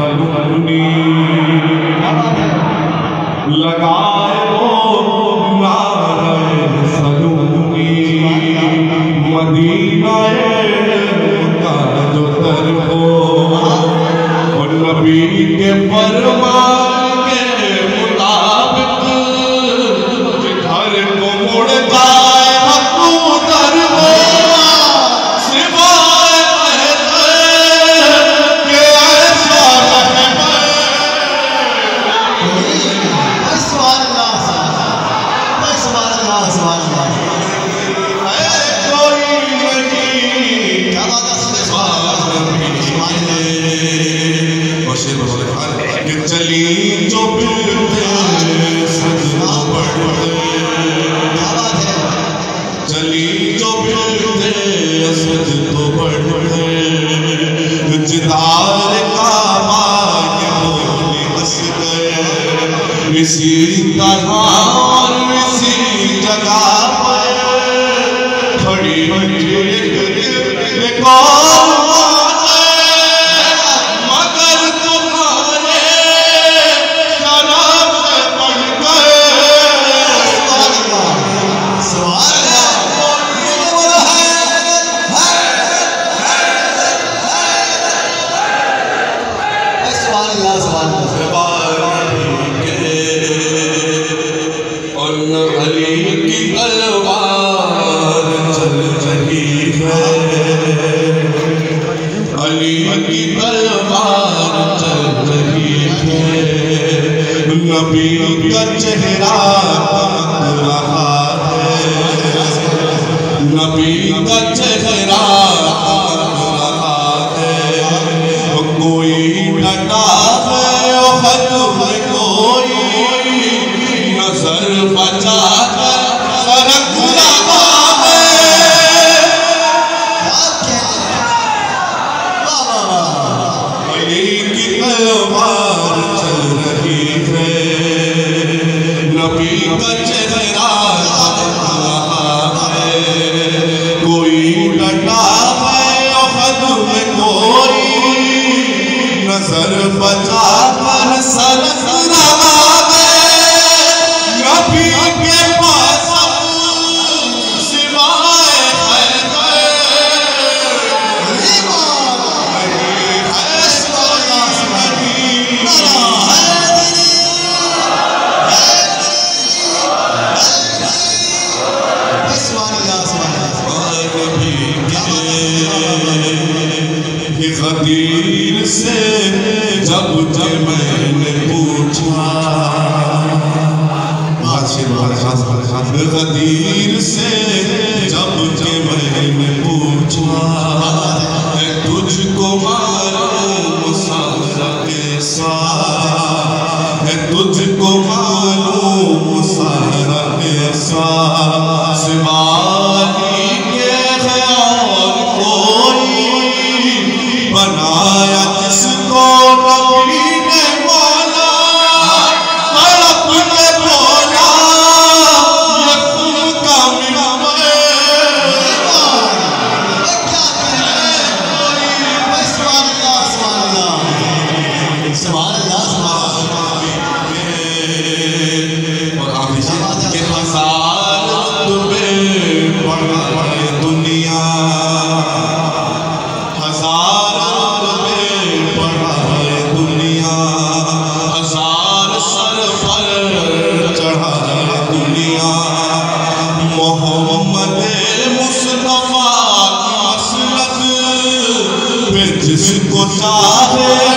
सलूनी लगाए वो नारे सलूनी मदीना का जो तरफो और नबी के फरमान के मुताबिक जिधर को मुड़ जाए हक उधर हो चली जो चली जो असद तो बढ़े जिदार का मांगे बोले हंस गए इसी तरह और इसी जगह पर खड़ी एक अली की तलवार चल रही है, अली की तलवार चल रही है, नबी का चेहरा चमक रहा है, नबी का चेहरा चमक रहा है, कोई डटा है और कोई नजर बचा कर फर्क लगा है। अली की तलवार चल रही है, नबी का चेहरा चमक रहा है, कोई डटा है और में कोई नजर बचा कर सरक रहा है। नबी के पास सिवाय गदीर से जब मैंने पूछा, गदीर से जब मैंने पूछा, तुझको मालूम सारा कैसा है, तुझको मालूम सारा कैसा, सिवाली के ख्याल कोई बनाया जिसको नबी ने बोला, तड़प के बोला ये खून का मिलवा और आखिरी के हजार तुम्हें पढ़े दुनिया, हजार तुम्हें पढ़े दुनिया, हजार सर पर चढ़ाए दुनिया, मोहम्मद मुस्तफा की मसलक पे जिसको चाहे